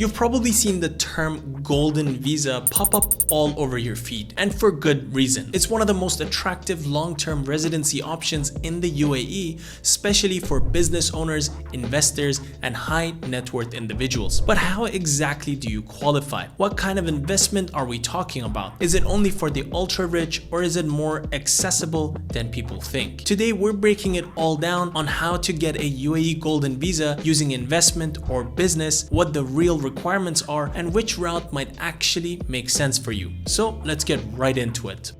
You've probably seen the term Golden Visa pop up all over your feed, and for good reason. It's one of the most attractive long-term residency options in the UAE, especially for business owners, investors, and high net worth individuals. But how exactly do you qualify? What kind of investment are we talking about? Is it only for the ultra rich, or is it more accessible than people think? Today, we're breaking it all down on how to get a UAE Golden Visa using investment or business, what the real requirements are, and which route might actually make sense for you. So let's get right into it.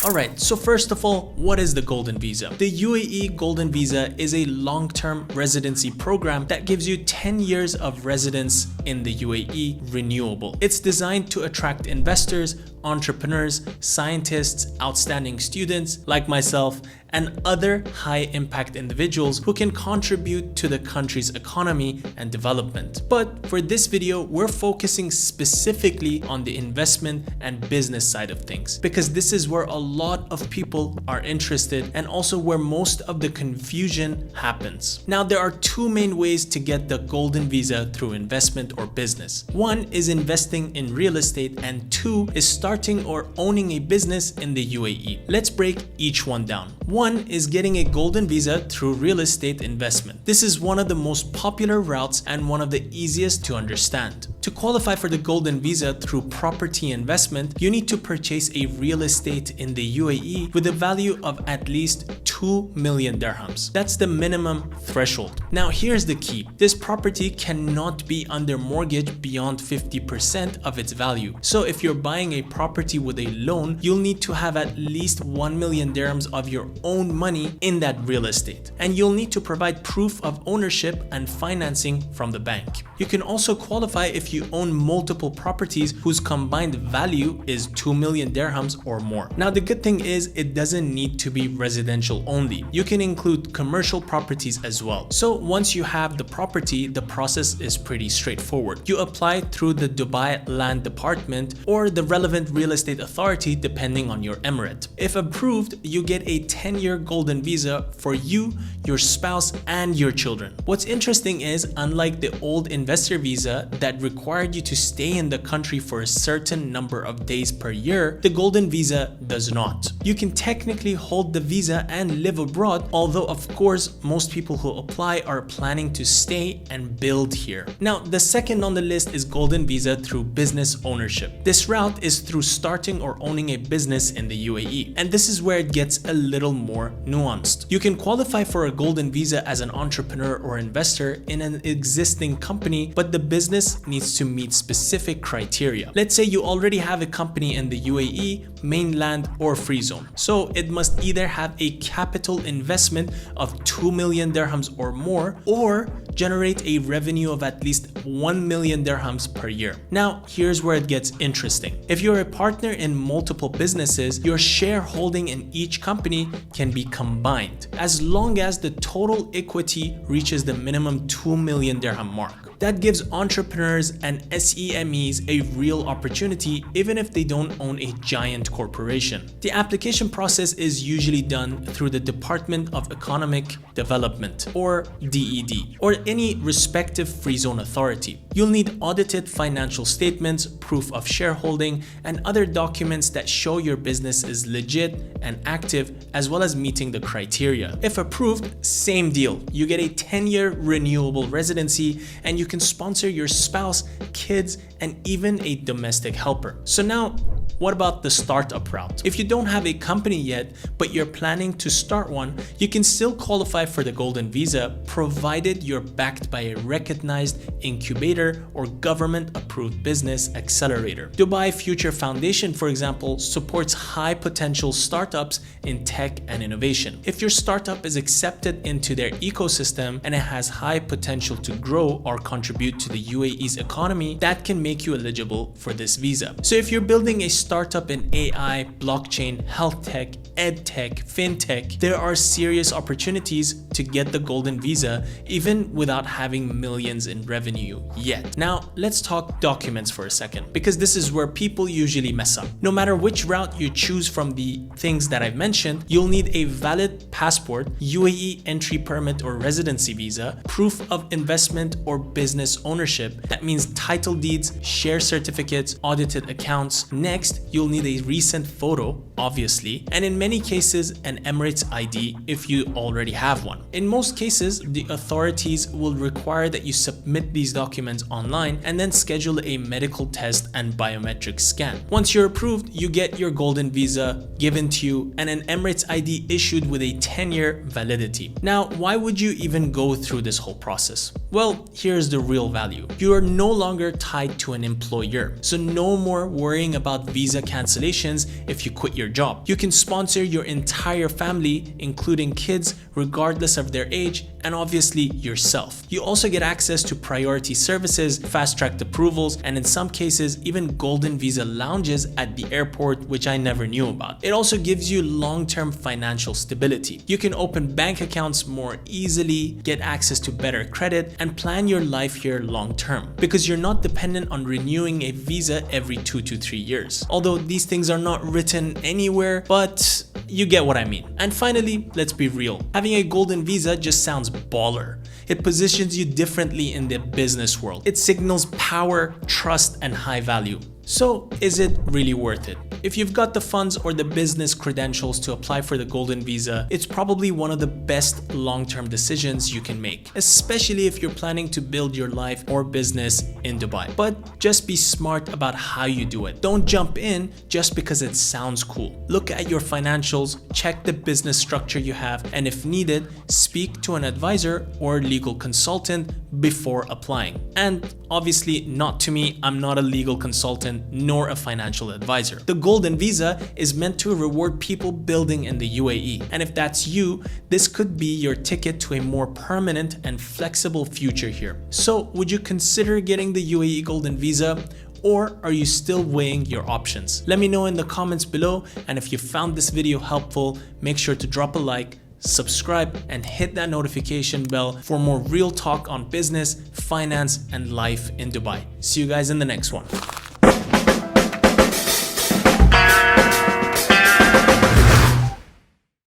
Alright, so first of all, what is the Golden Visa? The UAE Golden Visa is a long-term residency program that gives you 10 years of residence in the UAE renewable. It's designed to attract investors, entrepreneurs, scientists, outstanding students like myself, and other high-impact individuals who can contribute to the country's economy and development. But for this video, we're focusing specifically on the investment and business side of things, because this is where a lot of people are interested and also where most of the confusion happens. Now, there are two main ways to get the Golden Visa through investment or business. One is investing in real estate, and two is starting or owning a business in the UAE. Let's break each one down. One is getting a Golden Visa through real estate investment. This is one of the most popular routes and one of the easiest to understand. To qualify for the Golden Visa through property investment, you need to purchase a real estate in the UAE with a value of at least 2 million dirhams. That's the minimum threshold. Now here's the key. This property cannot be under mortgage beyond 50% of its value. So if you're buying a property with a loan, you'll need to have at least 1 million dirhams of your own money in that real estate. And you'll need to provide proof of ownership and financing from the bank. You can also qualify if you own multiple properties whose combined value is 2 million dirhams or more. Now the good thing is it doesn't need to be residential only. You can include commercial properties as well. So once you have the property, the process is pretty straightforward. You apply through the Dubai Land Department or the relevant real estate authority depending on your emirate. If approved, you get a 10-year Golden Visa for you, your spouse, and your children. What's interesting is, unlike the old investor visa that required you to stay in the country for a certain number of days per year, the Golden Visa does not. You can technically hold the visa and live abroad, although of course most people who apply are planning to stay and build here. Now the second on the list is Golden Visa through business ownership. This route is through starting or owning a business in the UAE, and this is where it gets a little more nuanced. You can qualify for a Golden Visa as an entrepreneur or investor in an existing company, but the business needs to meet specific criteria. Let's say you already have a company in the UAE, mainland, or free zone. So it must either have a capital investment of 2 million dirhams or more, or generate a revenue of at least 1 million dirhams per year. Now, here's where it gets interesting. If you're a partner in multiple businesses, your shareholding in each company can be combined, as long as the total equity reaches the minimum 2 million dirham mark. That gives entrepreneurs and SEMEs a real opportunity even if they don't own a giant corporation. The application process is usually done through the Department of Economic Development, or DED, or any respective free zone authority. You'll need audited financial statements, proof of shareholding, and other documents that show your business is legit and active, as well as meeting the criteria. If approved, same deal. You get a 10-year renewable residency, and you can sponsor your spouse, kids, and even a domestic helper. So now, what about the startup route? If you don't have a company yet, but you're planning to start one, you can still qualify for the Golden Visa, provided you're backed by a recognized incubator or government-approved business accelerator. Dubai Future Foundation, for example, supports high-potential startups in tech and innovation. If your startup is accepted into their ecosystem and it has high potential to grow or contribute to the UAE's economy, that can make you eligible for this visa. So if you're building a startup in AI, blockchain, health tech, ed tech, fintech, there are serious opportunities to get the Golden Visa even without having millions in revenue yet. Now, let's talk documents for a second, because this is where people usually mess up. No matter which route you choose from the things that I've mentioned, you'll need a valid passport, UAE entry permit or residency visa, proof of investment or business ownership. That means title deeds, share certificates, audited accounts. Next, you'll need a recent photo, obviously, and in many cases, an Emirates ID if you already have one. In most cases, the authorities will require that you submit these documents online and then schedule a medical test and biometric scan. Once you're approved, you get your Golden Visa given to you and an Emirates ID issued with a 10-year validity. Now, why would you even go through this whole process? Well, here's the real value. You are no longer tied to an employer, so no more worrying about visa cancellations if you quit your job. You can sponsor your entire family, including kids, regardless of their age, and obviously yourself. You also get access to priority services, fast-tracked approvals, and in some cases, even Golden Visa lounges at the airport, which I never knew about. It also gives you long-term financial stability. You can open bank accounts more easily, get access to better credit, and plan your life here long-term, because you're not dependent on renewing a visa every 2 to 3 years. Although these things are not written anywhere, but you get what I mean. And finally, let's be real. Having a Golden Visa just sounds baller. It positions you differently in the business world. It signals power, trust, and high value. So, is it really worth it? If you've got the funds or the business credentials to apply for the Golden Visa, it's probably one of the best long-term decisions you can make, especially if you're planning to build your life or business in Dubai. But just be smart about how you do it. Don't jump in just because it sounds cool. Look at your financials, check the business structure you have, and if needed, speak to an advisor or legal consultant before applying. And obviously, not to me, I'm not a legal consultant nor a financial advisor. The Golden Visa is meant to reward people building in the UAE. And if that's you, this could be your ticket to a more permanent and flexible future here. So would you consider getting the UAE Golden Visa? Or are you still weighing your options? Let me know in the comments below. And if you found this video helpful, make sure to drop a like, subscribe, and hit that notification bell for more real talk on business, finance, and life in Dubai. See you guys in the next one.